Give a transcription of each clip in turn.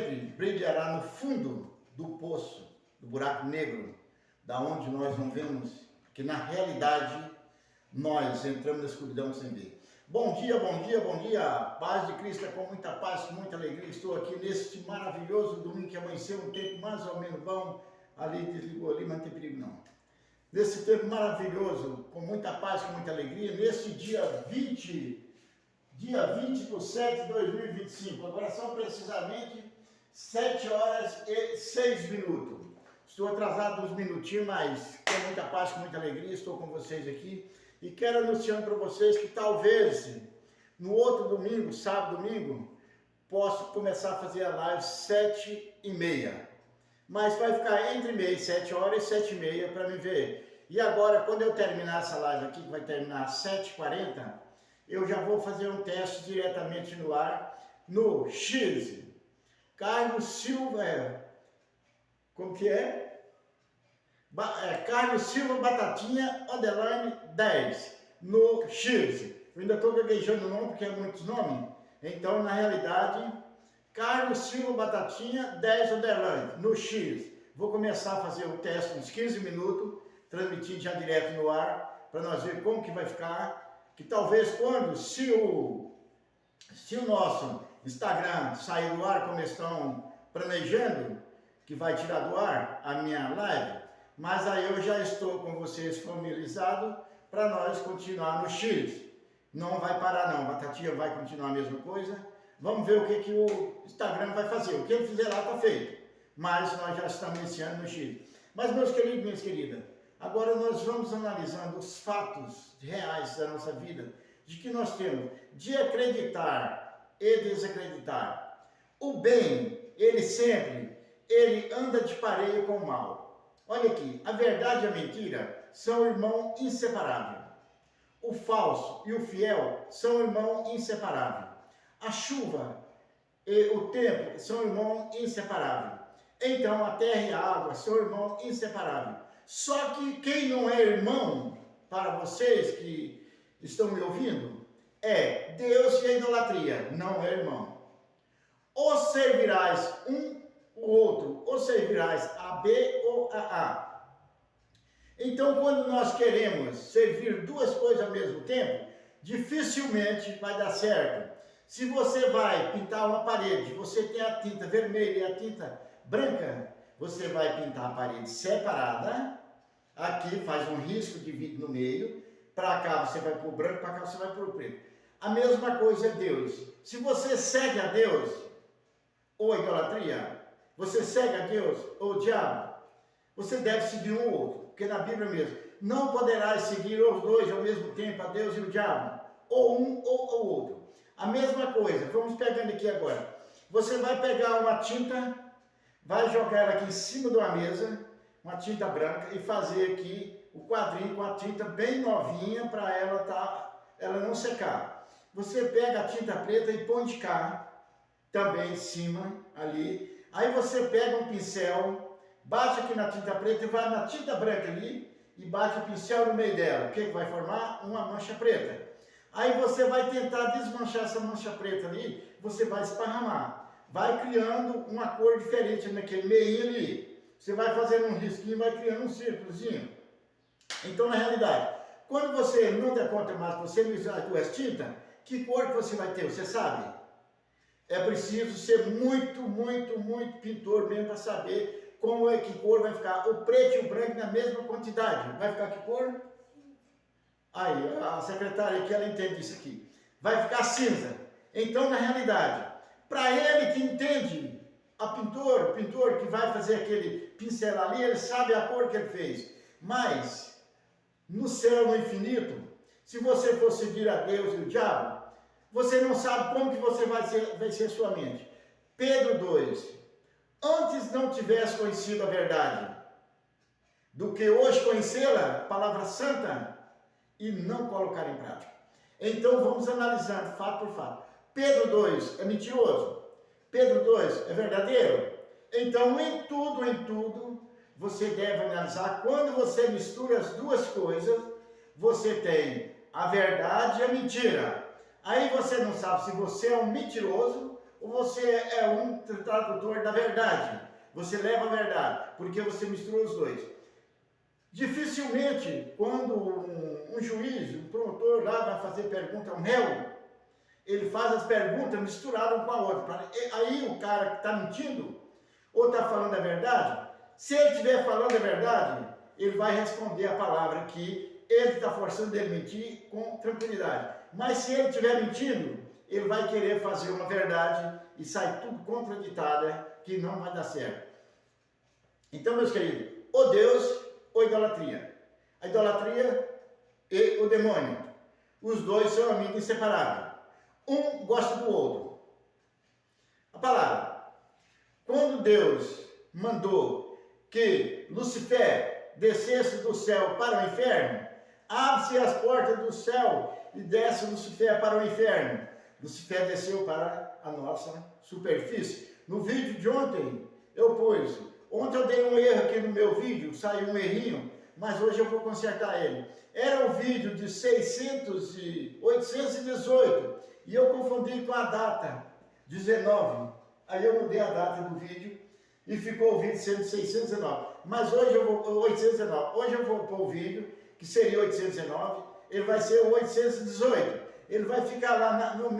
sempre brilhará no fundo do poço, do buraco negro, da onde nós não vemos, que na realidade nós entramos na escuridão sem ver. Bom dia, bom dia, bom dia. Paz de Cristo é com muita paz, com muita alegria. Estou aqui neste maravilhoso domingo que amanheceu, um tempo mais ou menos bom. Ali desligou ali, mas não tem perigo não. Nesse tempo maravilhoso, com muita paz, com muita alegria, nesse dia 20 de 7 de 2025. Agora são precisamente 7 horas e 6 minutos. Estou atrasado uns minutinhos, mas com muita paz, com muita alegria, estou com vocês aqui. E quero anunciar para vocês que talvez no outro domingo, sábado, domingo, posso começar a fazer a live 7h30. Mas vai ficar entre meia, 7 horas e 7h30 para me ver. E agora, quando eu terminar essa live aqui, que vai terminar às 7h40, eu já vou fazer um teste diretamente no ar, no X. Carlos Silva, como que é? Carlos Silva Batatinha, underline 10, no X. Eu ainda estou gaguejando o nome, porque é muitos nomes. Então, na realidade, Carlos Silva Batatinha, 10, underline, no X. Vou começar a fazer o teste uns 15 minutos, transmitindo já direto no ar, para nós ver como que vai ficar. Que talvez quando, se o nosso Instagram sair do ar, como estão planejando, que vai tirar do ar a minha live, mas aí eu já estou com vocês familiarizado para nós continuar no X. Não vai parar não, Batatinha vai continuar a mesma coisa. Vamos ver o que o Instagram vai fazer. O que ele fizer lá está feito, mas nós já estamos iniciando no X. Mas meus queridos, minhas queridas, agora nós vamos analisando os fatos reais da nossa vida, de que nós temos de acreditar e desacreditar. O bem, ele anda de pareio com o mal. Olha aqui, a verdade e a mentira são irmãos inseparáveis. O falso e o fiel são irmãos inseparáveis. A chuva e o tempo são irmãos inseparáveis. Então a terra e a água são irmãos inseparáveis. Só que quem não é irmão, para vocês que estão me ouvindo, é Deus e a idolatria, não é irmão. Ou servirás um o outro, ou servirás a B ou a A. Então, quando nós queremos servir duas coisas ao mesmo tempo, dificilmente vai dar certo. Se você vai pintar uma parede, você tem a tinta vermelha e a tinta branca, você vai pintar a parede separada. Aqui faz um risco de vidro no meio, para cá você vai para o branco, para cá você vai para o preto. A mesma coisa é Deus. Se você segue a Deus, ou a idolatria, você segue a Deus, ou o diabo, você deve seguir um ou outro, porque na Bíblia mesmo, não poderás seguir os dois ao mesmo tempo, a Deus e o diabo, ou um ou o outro. A mesma coisa, vamos pegando aqui agora. Você vai pegar uma tinta, vai jogar ela aqui em cima de uma mesa, uma tinta branca, e fazer aqui o quadrinho com a tinta bem novinha para ela não secar. Você pega a tinta preta e põe de cá, também em cima, ali. Aí você pega um pincel, bate aqui na tinta preta e vai na tinta branca ali, e bate o pincel no meio dela. O que vai formar? Uma mancha preta. Aí você vai tentar desmanchar essa mancha preta ali, você vai esparramar. Vai criando uma cor diferente naquele meio ali. Você vai fazendo um risquinho, vai criando um círculozinho. Então, na realidade, quando você não der conta mais que você misturar as duas tintas, que cor que você vai ter? Você sabe? É preciso ser muito pintor mesmo para saber como é que cor vai ficar. O preto e o branco na mesma quantidade. Vai ficar que cor? Aí, a secretária aqui, ela entende isso aqui. Vai ficar cinza. Então, na realidade, para ele que entende, o pintor que vai fazer aquele pincel ali, ele sabe a cor que ele fez. Mas, no céu, no infinito, se você for seguir a Deus e o diabo, você não sabe como que você vai ser sua mente. Pedro 2. Antes não tivesse conhecido a verdade, do que hoje conhecê-la, palavra santa, e não colocar em prática. Então vamos analisando fato por fato. Pedro 2 é mentiroso? Pedro 2 é verdadeiro? Então em tudo, você deve analisar. Quando você mistura as duas coisas, você tem a verdade e a mentira. Aí você não sabe se você é um mentiroso ou você é um tradutor da verdade? Você leva a verdade, porque você misturou os dois. Dificilmente, quando um juiz, um promotor lá vai fazer pergunta a um réu, ele faz as perguntas misturadas com a outra. Aí o cara que está mentindo, ou está falando a verdade, se ele estiver falando a verdade, ele vai responder a palavra que ele está forçando ele mentir com tranquilidade. Mas se ele estiver mentindo, ele vai querer fazer uma verdade e sai tudo contraditada, que não vai dar certo. Então, meus queridos, ou Deus ou idolatria. A idolatria e o demônio. Os dois são amigos inseparáveis. Um gosta do outro. A palavra. Quando Deus mandou que Lucifer descesse do céu para o inferno, abre-se as portas do céu e desce Lucifer para o inferno. Lucifer desceu para a nossa superfície. No vídeo de ontem, eu pus. Ontem eu dei um erro aqui no meu vídeo, saiu um errinho, mas hoje eu vou consertar ele. Era o vídeo de 818 e eu confundi com a data, 19. Aí eu mudei a data do vídeo e ficou o vídeo sendo 619. Mas hoje eu vou, 819. Hoje eu vou pôr o vídeo, que seria 819, ele vai ser o 818. Ele vai ficar lá no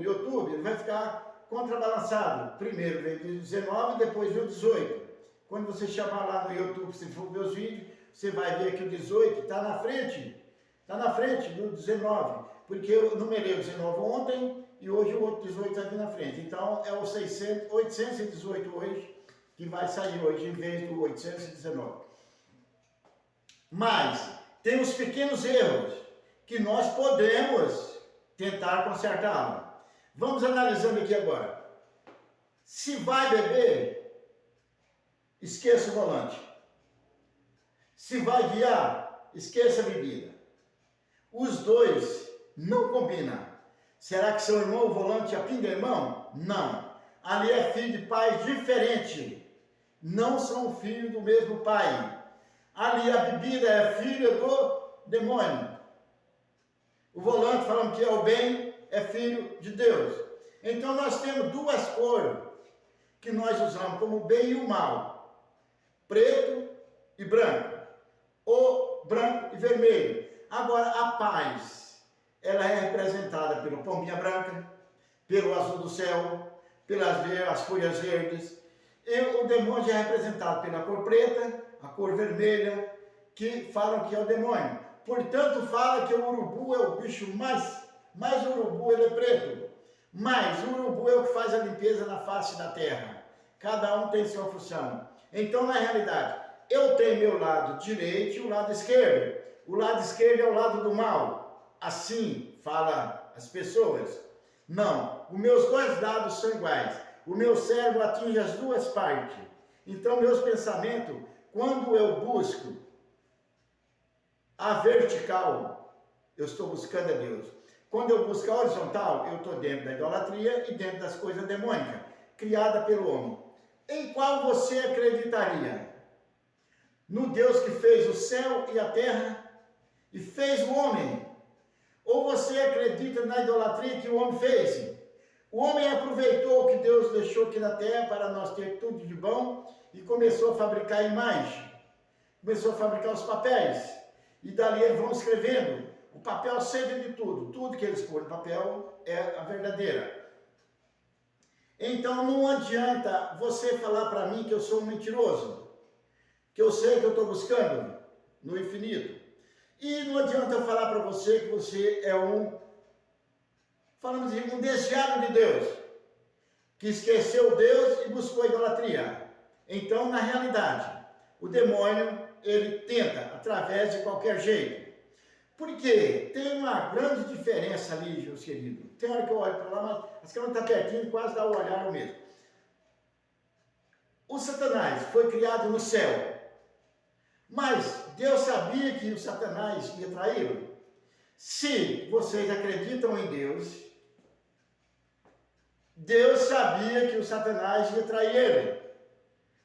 YouTube, ele vai ficar contrabalançado. Primeiro vem o 19, depois vem o 18. Quando você chamar lá no YouTube, se for ver os vídeos, você vai ver que o 18 está na frente do 19, porque eu numerei o 19 ontem e hoje o outro 18 está aqui na frente. Então é o 818 hoje, que vai sair hoje em vez do 819. Mas tem os pequenos erros que nós podemos tentar consertá-lo. Vamos analisando aqui agora. Se vai beber, esqueça o volante. Se vai guiar, esqueça a bebida. Os dois não combinam. Será que seu irmão, o volante, é pinga irmão? Não. Ali é filho de pais diferentes. Não são filhos do mesmo pai. Ali a bebida é filha do demônio. O volante, falando que é o bem, é filho de Deus. Então nós temos duas cores que nós usamos como o bem e o mal. Preto e branco. Ou branco e vermelho. Agora a paz, ela é representada pelo pombinha branca, pelo azul do céu, pelas folhas verdes. E o demônio é representado pela cor preta, a cor vermelha, que falam que é o demônio. Portanto, fala que o urubu é o bicho mais o urubu ele é preto. Mas o urubu é o que faz a limpeza na face da terra. Cada um tem sua função. Então, na realidade, eu tenho meu lado direito e o lado esquerdo. O lado esquerdo é o lado do mal. Assim fala as pessoas. Não, os meus dois lados são iguais. O meu cérebro atinge as duas partes. Então, meus pensamentos, quando eu busco a vertical, eu estou buscando a Deus. Quando eu busco a horizontal, eu estou dentro da idolatria e dentro das coisas demônicas, criada pelo homem. Em qual você acreditaria? No Deus que fez o céu e a terra e fez o homem? Ou você acredita na idolatria que o homem fez? O homem aproveitou o que Deus deixou aqui na terra para nós ter tudo de bom e começou a fabricar imagem, começou a fabricar os papéis. E dali eles vão escrevendo. O papel serve de tudo. Tudo que eles põem no papel é a verdadeira. Então não adianta você falar para mim que eu sou um mentiroso. Que eu sei que eu estou buscando no infinito. E não adianta eu falar para você que você é um desviado de Deus. Que esqueceu Deus e buscou a idolatria. Então, na realidade, o demônio ele tenta através de qualquer jeito. Porque tem uma grande diferença ali, meus queridos. Tem hora que eu olho para lá, mas as câmeras estão pertinho, quase dá o olhar mesmo. O Satanás foi criado no céu. Mas Deus sabia que o Satanás ia traí-lo. Se vocês acreditam em Deus, Deus sabia que o Satanás ia trair ele.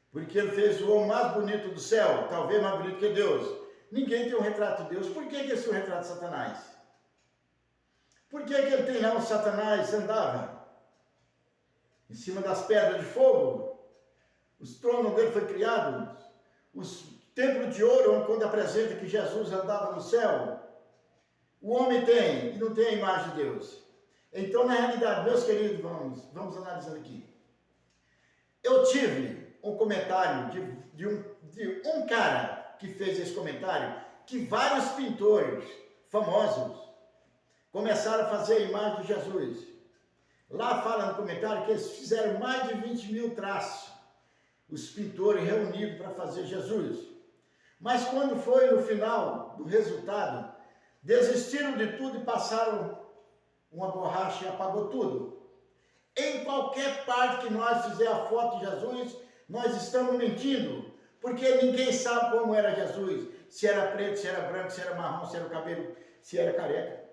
Porque ele fez o homem mais bonito do céu, talvez mais bonito que Deus. Ninguém tem um retrato de Deus. Por que esse é o retrato de Satanás? Por que ele tem lá um Satanás andava? em cima das pedras de fogo. Os tronos dele foi criado, os templos de ouro, quando apresenta que Jesus andava no céu. O homem tem e não tem a imagem de Deus. Então, na realidade, meus queridos, vamos analisando aqui. Eu tive um comentário de um cara que fez esse comentário, que vários pintores famosos começaram a fazer a imagem de Jesus. Lá fala no comentário que eles fizeram mais de 20 mil traços, os pintores reunidos para fazer Jesus. Mas quando foi no final do resultado, desistiram de tudo e passaram uma borracha e apagou tudo. Em qualquer parte que nós fizer a foto de Jesus, nós estamos mentindo, porque ninguém sabe como era Jesus, se era preto, se era branco, se era marrom, se era o cabelo, se era careca,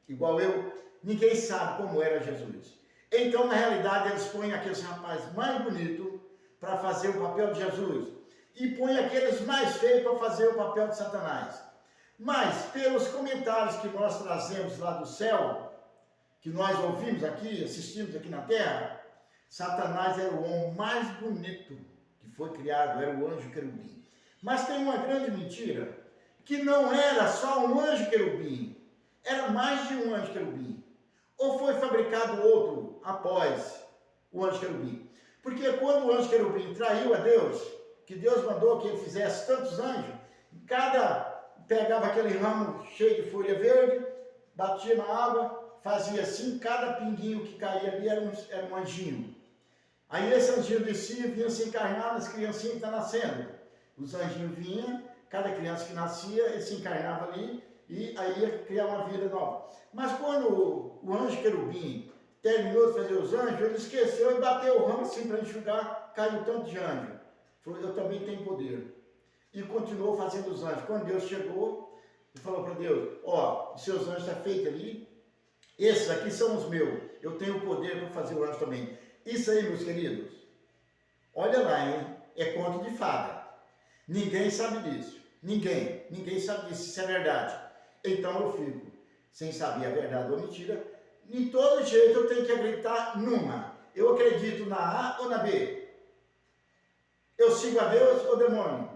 igual eu, ninguém sabe como era Jesus. Então, na realidade, eles põem aqueles rapazes mais bonitos para fazer o papel de Jesus e põem aqueles mais feios para fazer o papel de Satanás. Mas, pelos comentários que nós trazemos lá do céu, que nós ouvimos aqui, assistimos aqui na terra, Satanás era o homem mais bonito que foi criado, era o anjo querubim. Mas tem uma grande mentira, que não era só um anjo querubim, era mais de um anjo querubim. Ou foi fabricado outro após o anjo querubim? Porque quando o anjo querubim traiu a Deus, que Deus mandou que ele fizesse tantos anjos, cada pegava aquele ramo cheio de folha verde, batia na água, fazia assim, cada pinguinho que caía ali era um anjinho. Aí esse anjinho descia, vinha se encarnar nas criancinhas que estão nascendo. Os anjinhos vinham, cada criança que nascia, ele se encarnava ali, e aí ia criar uma vida nova. Mas quando o anjo querubim terminou de fazer os anjos, ele esqueceu e bateu o ramo assim para enxugar, caiu tanto de anjo. Falou, eu também tenho poder. E continuou fazendo os anjos. Quando Deus chegou, ele falou para Deus, ó, os seus anjos estão feitos ali, esses aqui são os meus, eu tenho poder para fazer o anjo também. Isso aí, meus queridos, olha lá, hein? É conto de fada. Ninguém sabe disso. Ninguém sabe disso, isso é verdade. Então eu fico sem saber a verdade ou mentira. De todo jeito eu tenho que acreditar numa. Eu acredito na A ou na B. Eu sigo a Deus ou demônio.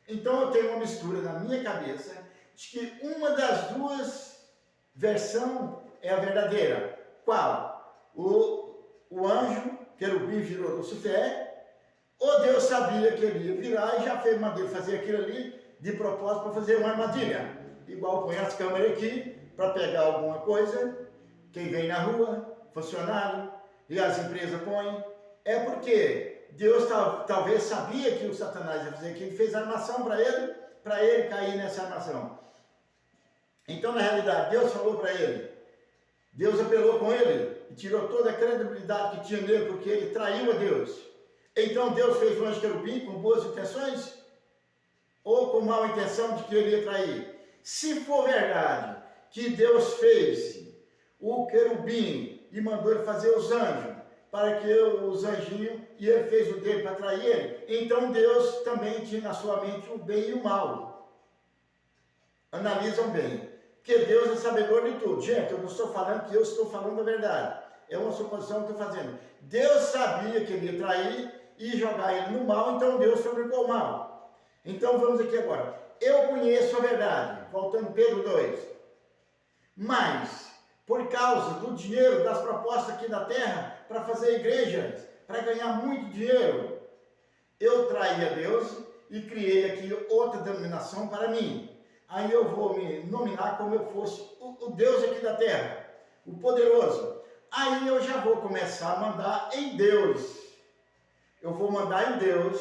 Então eu tenho uma mistura na minha cabeça de que uma das duas versões é a verdadeira. Qual? O anjo querubim virou Lucifer, ou Deus sabia que ele ia virar e já fez mandei fazer aquilo ali de propósito para fazer uma armadilha. Igual põe as câmeras aqui para pegar alguma coisa, quem vem na rua, funcionário, e as empresas põem. É porque Deus talvez sabia que o Satanás ia fazer aquilo, ele fez armação para ele cair nessa armação. Então, na realidade, Deus falou para ele, Deus apelou com ele e tirou toda a credibilidade que tinha nele, porque ele traiu a Deus. Então Deus fez o anjo querubim com boas intenções ou com má intenção de que ele ia trair? Se for verdade que Deus fez o querubim e mandou ele fazer os anjos, para que os anjinhos, e ele fez o dele para trair ele, então Deus também tinha na sua mente o bem e o mal. Analisam bem. Porque Deus é sabedor de tudo. Gente, eu não estou falando que eu estou falando a verdade. É uma suposição que eu estou fazendo. Deus sabia que ele ia trair e jogar ele no mal, então Deus fabricou o mal. Então vamos aqui agora. Eu conheço a verdade. Voltando Pedro 2. Mas, por causa do dinheiro, das propostas aqui na terra, para fazer igrejas, para ganhar muito dinheiro, eu traí a Deus e criei aqui outra denominação para mim. Aí eu vou me nominar como eu fosse o Deus aqui da terra, o poderoso. Aí eu já vou começar a mandar em Deus. Eu vou mandar em Deus,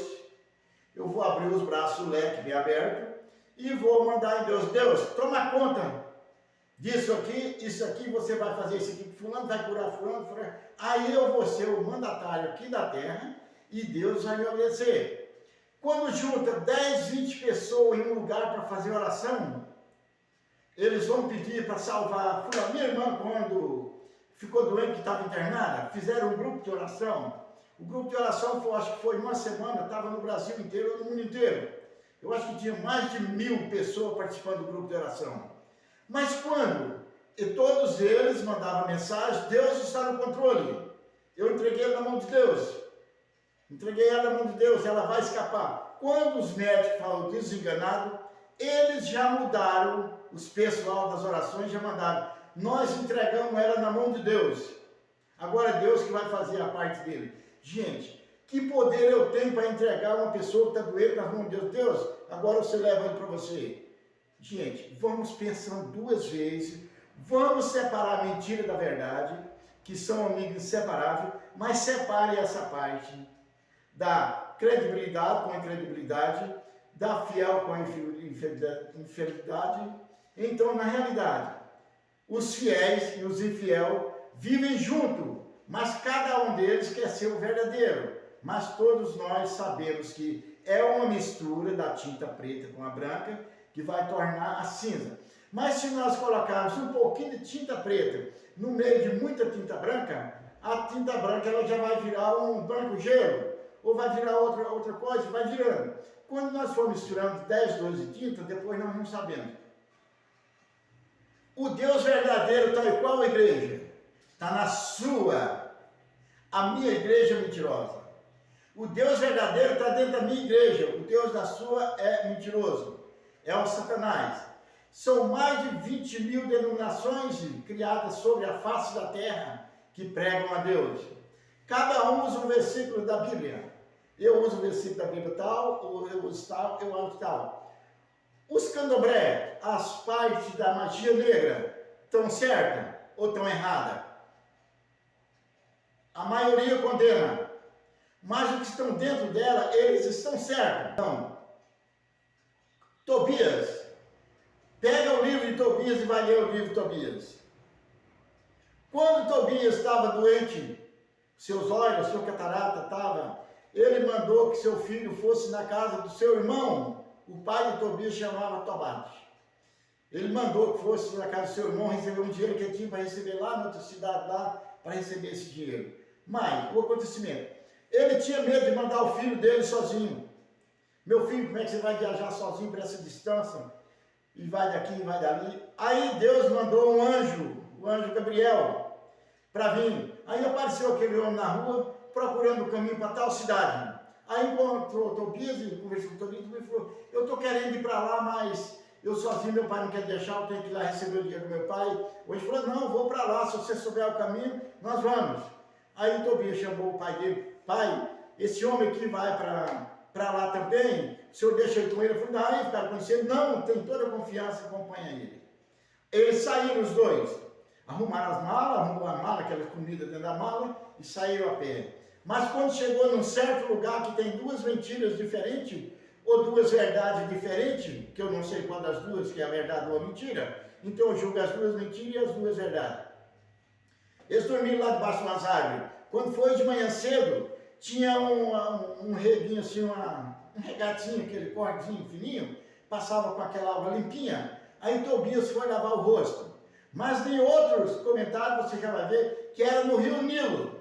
eu vou abrir os braços, o leque bem aberto, e vou mandar em Deus. Deus, toma conta disso aqui, isso aqui, você vai fazer isso aqui, fulano vai curar fulano. Aí eu vou ser o mandatário aqui da terra, e Deus vai me obedecer. Quando junta 10, 20 pessoas em um lugar para fazer oração, eles vão pedir para salvar fulano. Minha irmã, quando ficou doente, que estava internada, fizeram um grupo de oração. O grupo de oração, acho que foi uma semana, estava no Brasil inteiro, no mundo inteiro. Eu acho que tinha mais de 1000 pessoas participando do grupo de oração. Mas quando todos eles mandavam mensagem, Deus está no controle. Eu entreguei ela na mão de Deus. Entreguei ela na mão de Deus, ela vai escapar. Quando os médicos falam desenganado, eles já mudaram, os pessoal das orações já mandaram. Nós entregamos ela na mão de Deus. Agora é Deus que vai fazer a parte dele. Gente, que poder eu tenho para entregar uma pessoa que está doente nas mãos de Deus? Deus, agora você leva ele para você. Gente, vamos pensando duas vezes. Vamos separar a mentira da verdade, que são amigos inseparáveis, mas separe essa parte da credibilidade com a incredibilidade, da fiel com a infidelidade. Então, na realidade, os fiéis e os infiéis vivem juntos, mas cada um deles quer ser o verdadeiro. Mas todos nós sabemos que é uma mistura da tinta preta com a branca que vai tornar a cinza. Mas se nós colocarmos um pouquinho de tinta preta no meio de muita tinta branca, a tinta branca ela já vai virar um branco gelo, ou vai virar outra coisa, vai virando. Quando nós for misturando 10, 12 tintas, depois nós não sabemos. O Deus verdadeiro está em qual igreja? Está na sua. A minha igreja é mentirosa. O Deus verdadeiro está dentro da minha igreja. O Deus da sua é mentiroso. É o Satanás. São mais de 20 mil denominações criadas sobre a face da terra que pregam a Deus. Cada um usa um versículo da Bíblia. Eu uso o versículo da Bíblia tal, ou eu uso tal, eu uso tal. Os candomblé, as partes da magia negra, estão certas ou estão erradas? A maioria condena. Mas os que estão dentro dela, eles estão certos. Então, Tobias, pega o livro de Tobias e vai ler o livro de Tobias. Quando Tobias estava doente, seus olhos, sua catarata estava, ele mandou que seu filho fosse na casa do seu irmão. O pai de Tobias chamava Tobate. Ele mandou que fosse na casa do seu irmão receber um dinheiro que ele tinha para receber lá na outra cidade, lá, para receber esse dinheiro. Mas, o acontecimento, ele tinha medo de mandar o filho dele sozinho. Meu filho, como é que você vai viajar sozinho para essa distância? E vai daqui e vai dali. Aí Deus mandou um anjo, o anjo Gabriel, para vir. Aí apareceu aquele homem na rua, procurando o caminho para tal cidade. Aí encontrou Tobias e conversou com Tobias e falou, eu estou querendo ir para lá, mas eu sozinho, meu pai não quer deixar, eu tenho que ir lá receber o dinheiro do meu pai. Hoje falou, não, vou para lá, se você souber o caminho, nós vamos. Aí Tobias chamou o pai dele, pai, esse homem aqui vai para lá também, o senhor deixa ele com ele? Eu falei, não, aí ficaram conhecendo, não, tem toda a confiança, acompanha ele. Eles saíram os dois, arrumaram as malas, arrumou a mala, aquela comida dentro da mala, e saíram a pé. Mas quando chegou num certo lugar que tem duas mentiras diferentes, ou duas verdades diferentes, que eu não sei qual das duas que é a verdade ou a mentira, então eu julgo as duas mentiras e as duas verdades. Eles dormiram lá debaixo de umas árvores. Quando foi de manhã cedo, tinha um reguinho assim, um regatinho, aquele cordezinho fininho, passava com aquela água limpinha. Aí Tobias foi lavar o rosto. Mas em outros comentários você já vai ver que era no Rio Nilo.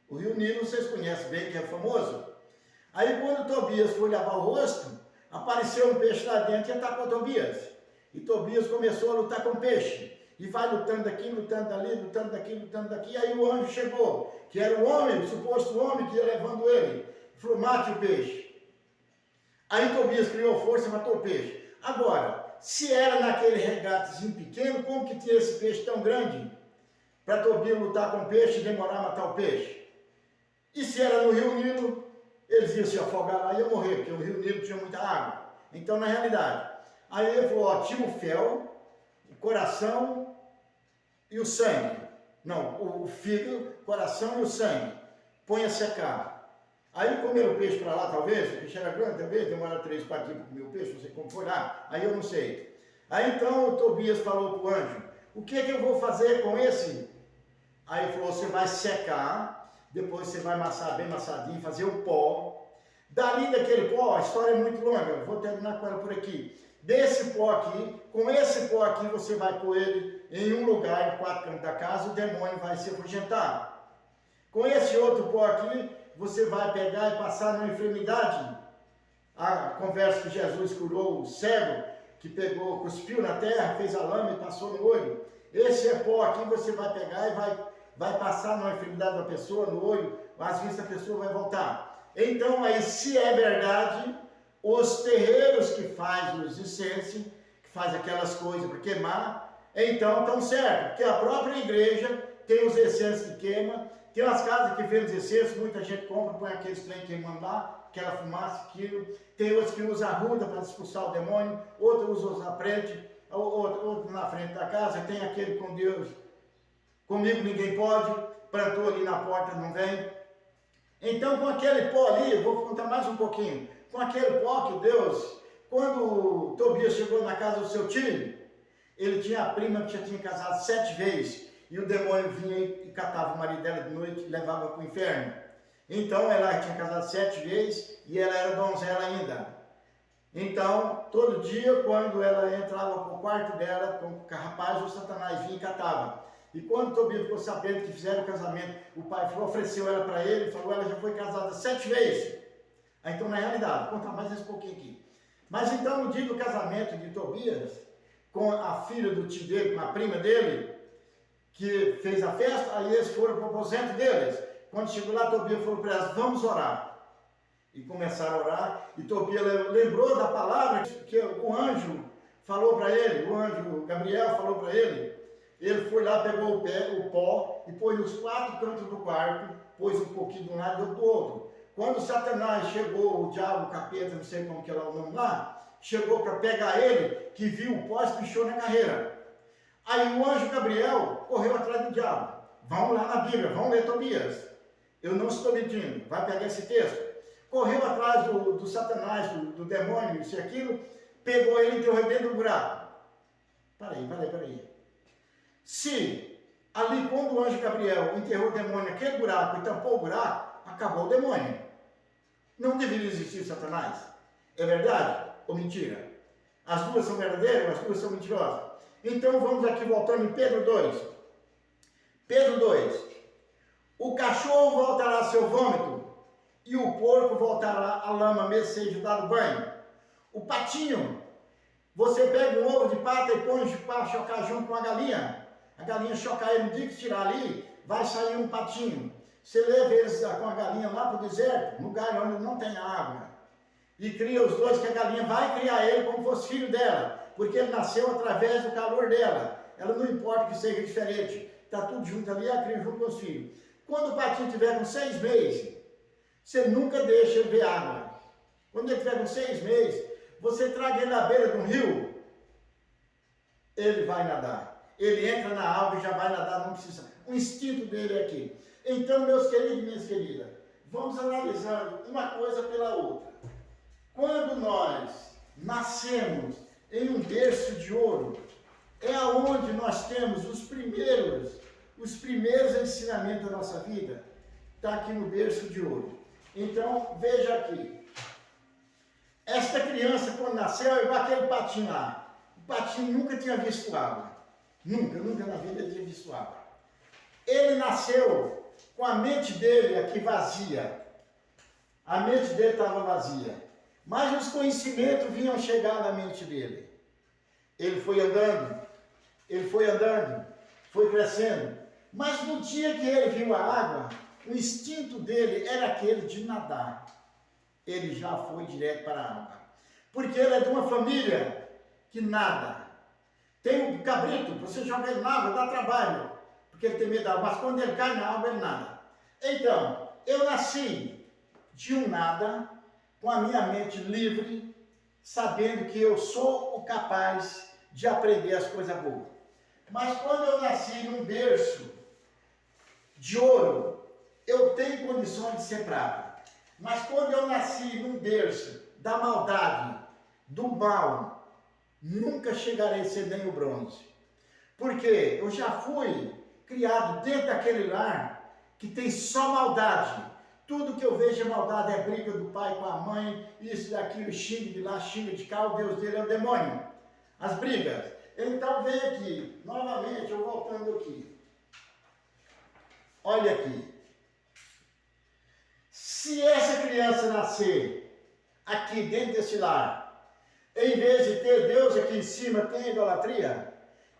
O Rio Nilo vocês conhecem bem, que é famoso. Aí quando Tobias foi lavar o rosto, apareceu um peixe lá dentro e atacou Tobias. E Tobias começou a lutar com o peixe. E vai lutando daqui, lutando dali, lutando daqui, lutando daqui. Aí o anjo chegou, que era o homem, o suposto homem que ia levando ele. Falou, mate o peixe. Aí Tobias criou força e matou o peixe. Agora, se era naquele regatezinho pequeno, como que tinha esse peixe tão grande? Para Tobias lutar com o peixe e demorar a matar o peixe. E se era no Rio Nilo, eles iam se afogar lá e iam morrer, porque o Rio Nilo tinha muita água. Então, na realidade, aí ele falou, ó, tira o fel, o coração e o sangue. Não, o fígado, o coração e o sangue. Põe a secar. Aí comeram o peixe para lá, talvez, o peixe era grande, talvez, demora 3, 4 dias para comer o peixe, não sei como foi lá, aí eu não sei. Aí então o Tobias falou para o anjo, o que é que eu vou fazer com esse? Aí ele falou, você vai secar, depois você vai amassar bem amassadinho, fazer o pó. Dali daquele pó, a história é muito longa, vou terminar com ela por aqui. Desse pó aqui, com esse pó aqui, você vai pôr ele em um lugar, em 4 cantos da casa, o demônio vai se afugentar. Com esse outro pó aqui, você vai pegar e passar numa enfermidade. A conversa que Jesus curou o cego, que pegou, cuspiu na terra, fez a lama e passou no olho. Esse é pó aqui, você vai pegar e vai passar na enfermidade da pessoa, no olho, às vezes a pessoa vai voltar. Então, aí, se é verdade, os terreiros que fazem os incênsios, que fazem aquelas coisas para queimar, então estão certos, porque a própria igreja tem os essêncios que queima, tem umas casas que vendem os essêncios, muita gente compra, põe aqueles trem queimando lá, aquela fumaça, aquilo. Tem outros que usam a ruda para expulsar o demônio, outros usam na frente, outro na frente da casa, tem aquele com Deus, comigo ninguém pode, plantou ali na porta, não vem. Então com aquele pó ali, vou contar mais um pouquinho, com aquele pó que Deus, quando Tobias chegou na casa do seu tio, ele tinha a prima que já tinha casado 7 vezes, e o demônio vinha e catava o marido dela de noite e levava para o inferno. Então ela tinha casado 7 vezes e ela era donzela ainda. Então, todo dia, quando ela entrava para o quarto dela, com o rapaz, o Satanás vinha e catava. E quando Tobias ficou sabendo que fizeram o casamento, o pai ofereceu ela para ele, falou, ela já foi casada 7 vezes. Então, na realidade, vou contar mais esse pouquinho aqui. Mas então, no dia do casamento de Tobias, com a filha do tio dele, com a prima dele, que fez a festa, aí eles foram para o aposento deles. Quando chegou lá, Tobias falou para elas, vamos orar. E começaram a orar, e Tobias lembrou da palavra que o anjo falou para ele, o anjo Gabriel falou para ele. Ele foi lá, pegou o pó e pôs nos 4 cantos do quarto, pôs um pouquinho de um lado e outro do outro. Quando Satanás chegou, o diabo, o capeta, não sei como que era o nome lá, chegou para pegar ele, que viu o pó e pichou na carreira. Aí o anjo Gabriel correu atrás do diabo. Vamos lá na Bíblia, vamos ler Tobias. Eu não estou mentindo, vai pegar esse texto. Correu atrás do Satanás, do demônio, isso e aquilo, pegou ele e enterrou dentro do buraco. Peraí. Se ali, quando o anjo Gabriel enterrou o demônio naquele buraco e tampou o buraco, acabou o demônio. Não deveria existir Satanás. É verdade ou mentira? As duas são verdadeiras, as duas são mentirosas. Então vamos aqui voltando em Pedro 2. Pedro 2. O cachorro voltará ao seu vômito e o porco voltará à lama, mesmo seja dado banho. O patinho, você pega um ovo de pata e põe para chocar junto com a galinha chocar ele, no dia que tirar ali, vai sair um patinho. Você leva eles com a galinha lá para o deserto, lugar onde não tem água, e cria os dois, que a galinha vai criar ele como fosse filho dela, porque ele nasceu através do calor dela. Ela não importa que seja diferente, está tudo junto ali, ela cria junto com os filhos. Quando o patinho tiver com 6 meses, você nunca deixa ele ver água. Quando ele tiver com 6 meses, você traga ele na beira de um rio, ele vai nadar. Ele entra na água e já vai nadar, não precisa. O instinto dele é aqui. Então, meus queridos e minhas queridas, vamos analisando uma coisa pela outra. Quando nós nascemos em um berço de ouro, é aonde nós temos os primeiros ensinamentos da nossa vida. Está aqui no berço de ouro. Então, veja aqui. Esta criança, quando nasceu, é igual aquele patinho lá. O patinho nunca tinha visto água. Nunca na vida ele tinha visto água. Ele nasceu com a mente dele aqui vazia. A mente dele estava vazia. Mas os conhecimentos vinham chegar na mente dele. Ele foi andando, foi crescendo. Mas no dia que ele viu a água, o instinto dele era aquele de nadar. Ele já foi direto para a água. Porque ele é de uma família que nada. Tem um cabrito, você joga ele na água, dá trabalho, porque ele tem medo da água, mas quando ele cai na água, ele nada. Então, eu nasci de um nada, com a minha mente livre, sabendo que eu sou o capaz de aprender as coisas boas. Mas quando eu nasci num berço de ouro, eu tenho condições de ser prata. Mas quando eu nasci num berço da maldade, do mal, nunca chegarei a ser nem o bronze. Porque eu já fui criado dentro daquele lar que tem só maldade. Tudo que eu vejo é maldade, é briga do pai com a mãe, isso, daquilo, xinga de lá, xinga de cá, o Deus dele é o demônio. As brigas. Então vem aqui, novamente, eu voltando aqui. Olha aqui. Se essa criança nascer aqui dentro desse lar, em vez de ter Deus aqui em cima, tem idolatria?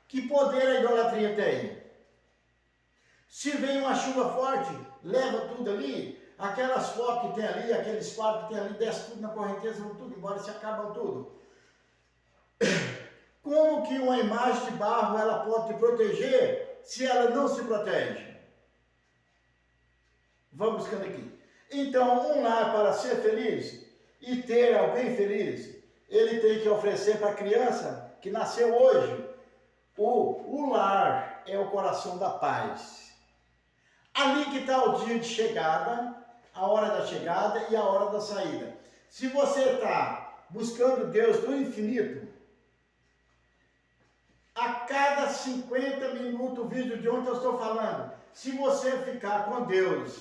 Que poder a idolatria tem? Se vem uma chuva forte, leva tudo ali, aquelas fotos que tem ali, aqueles quadros que tem ali, desce tudo na correnteza, vão tudo embora, se acabam tudo. Como que uma imagem de barro ela pode te proteger se ela não se protege? Vamos buscando aqui. Então, um lar para ser feliz e ter alguém feliz, ele tem que oferecer para a criança que nasceu hoje. O lar é o coração da paz. Ali que está o dia de chegada, a hora da chegada e a hora da saída. Se você está buscando Deus do infinito, a cada 50 minutos, o vídeo de ontem eu estou falando, se você ficar com Deus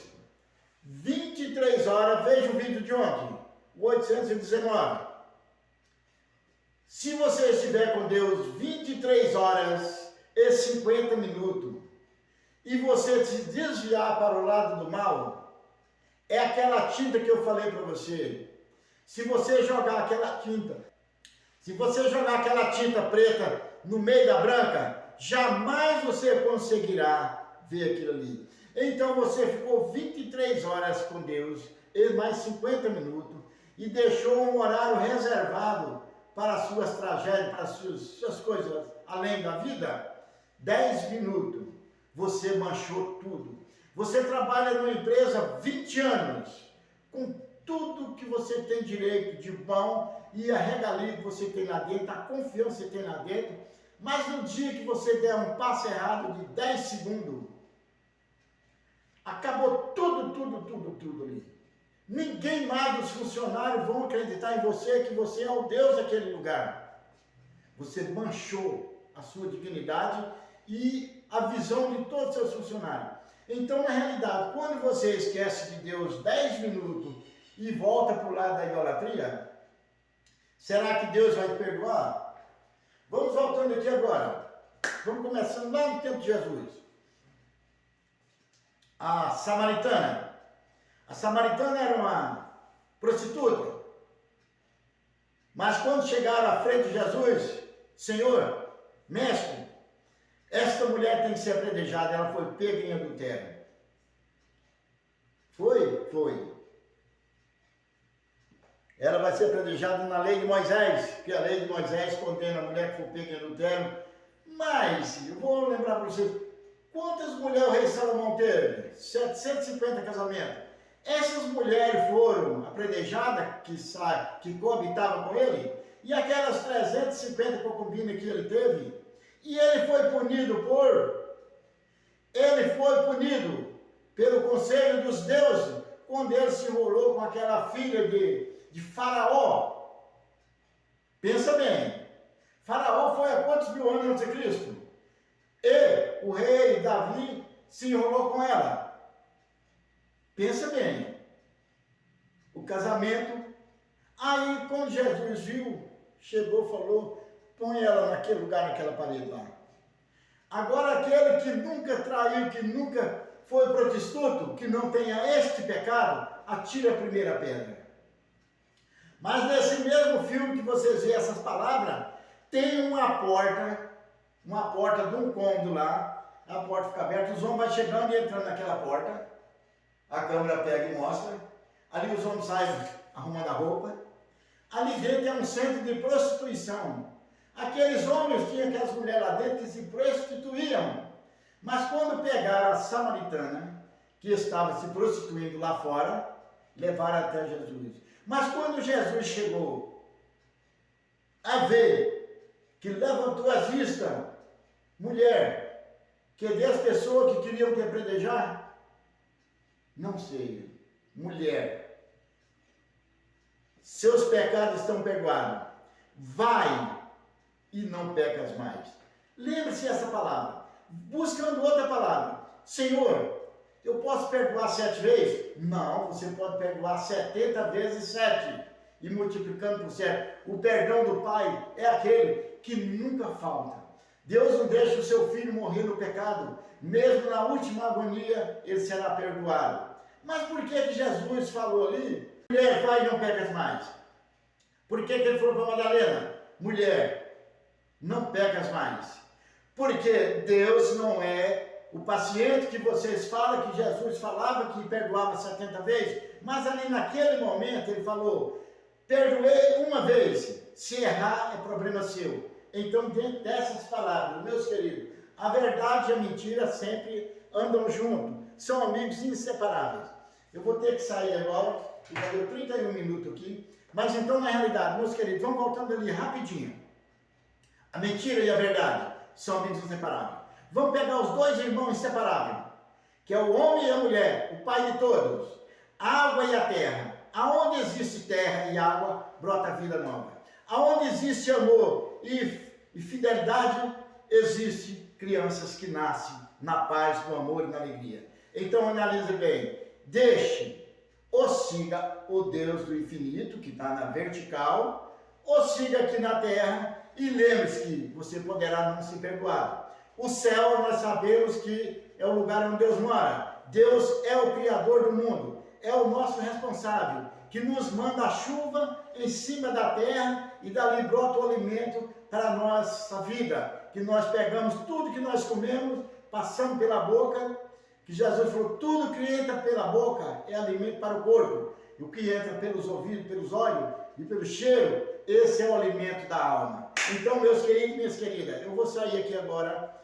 23 horas, veja o vídeo de ontem, 819. Se você estiver com Deus 23 horas e 50 minutos, e você se desviar para o lado do mal, é aquela tinta que eu falei para você. Se você jogar aquela tinta, preta no meio da branca, jamais você conseguirá ver aquilo ali. Então você ficou 23 horas com Deus, e mais 50 minutos, e deixou um horário reservado para as suas tragédias, para as suas coisas além da vida. 10 minutos, você manchou tudo. Você trabalha numa empresa 20 anos, com tudo que você tem direito de bom e a regalia que você tem lá dentro, a confiança que você tem lá dentro, mas no dia que você der um passo errado de 10 segundos, acabou tudo ali. Ninguém mais dos funcionários vão acreditar em você, que você é o Deus daquele lugar. Você manchou a sua dignidade e a visão de todos os seus funcionários. Então, na realidade, quando você esquece de Deus 10 minutos e volta para o lado da idolatria, será que Deus vai te perdoar? Vamos voltando aqui agora. Vamos começando lá no tempo de Jesus. A samaritana. A samaritana era uma prostituta. Mas quando chegaram à frente de Jesus, Senhor, mestre, esta mulher tem que ser apedrejada, ela foi pega em adultério. Foi. Ela vai ser apedrejada na lei de Moisés, que a lei de Moisés condena a mulher que for pega em adultério. Mas, eu vou lembrar para vocês, quantas mulheres o rei Salomão teve? 750 casamentos. Essas mulheres foram apedrejadas, que coabitavam com ele, e aquelas 350 concubinas que ele teve, e ele foi punido pelo conselho dos deuses, quando ele se enrolou com aquela filha de Faraó. Pensa bem, Faraó foi há quantos mil anos antes de Cristo? E o rei Davi se enrolou com ela. Pensa bem, o casamento. Aí quando Jesus viu, chegou e falou, põe ela naquele lugar, naquela parede lá. Agora aquele que nunca traiu, que nunca foi prostituto, que não tenha este pecado, atira a primeira pedra. Mas nesse mesmo filme que vocês veem essas palavras, tem uma porta de um cômodo lá, a porta fica aberta, os homens vão chegando e entrando naquela porta, a câmera pega e mostra, ali os homens saem arrumando a roupa, ali dentro é um centro de prostituição. Aqueles homens tinham aquelas mulheres lá dentro que se prostituíam, mas quando pegaram a samaritana, que estava se prostituindo lá fora, levaram até Jesus. Mas quando Jesus chegou a ver que levantou as vistas, mulher, que das pessoas que queriam te apedrejar, não sei, mulher, seus pecados estão perdoados, vai e não pecas mais. Lembre-se essa palavra, buscando outra palavra. Senhor, eu posso perdoar 7 vezes? Não, você pode perdoar 70 vezes 7 e multiplicando por 7. O perdão do Pai é aquele que nunca falta. Deus não deixa o seu filho morrer no pecado, mesmo na última agonia ele será perdoado. Mas por que Jesus falou ali, mulher, vai e não pecas mais? Por que ele falou para Madalena, mulher, não pecas mais? Porque Deus não é o paciente que vocês falam, que Jesus falava que perdoava 70 vezes, mas ali naquele momento ele falou, perdoei uma vez, se errar é problema seu. Então, dentro dessas palavras, meus queridos, a verdade e a mentira sempre andam juntos, são amigos inseparáveis. Eu vou ter que sair agora, já deu 31 minutos aqui, mas então na realidade, meus queridos, vamos voltando ali rapidinho. A mentira e a verdade são amigos inseparáveis. Vamos pegar os dois irmãos inseparáveis, que é o homem e a mulher, o pai de todos, a água e a terra. Aonde existe terra e água, brota vida nova. Aonde existe amor e fidelidade, existe crianças que nascem na paz, no amor e na alegria. Então analise bem, deixe ou siga o Deus do infinito, que está na vertical, ou siga aqui na terra, e lembre-se que você poderá não se perdoar. O céu, nós sabemos que é o lugar onde Deus mora. Deus é o Criador do mundo, é o nosso responsável, que nos manda a chuva em cima da terra e dali brota o alimento para a nossa vida. Que nós pegamos tudo que nós comemos, passamos pela boca, que Jesus falou, tudo que entra pela boca é alimento para o corpo. E o que entra pelos ouvidos, pelos olhos e pelo cheiro, esse é o alimento da alma. Então, meus queridos e minhas queridas, eu vou sair aqui agora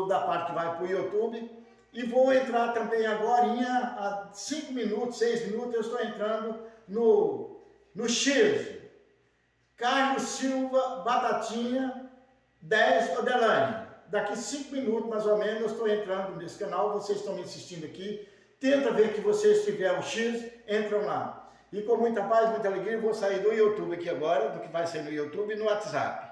da parte que vai para o YouTube e vou entrar também agora, há 5 minutos, 6 minutos, eu estou entrando no X. Carlos Silva Batatinha 10 Odelane. Daqui 5 minutos, mais ou menos, eu estou entrando nesse canal, vocês estão me assistindo aqui. Tenta ver que vocês tiverem o X, entram lá. E com muita paz, muita alegria, eu vou sair do YouTube aqui agora, do que vai ser no YouTube e no WhatsApp.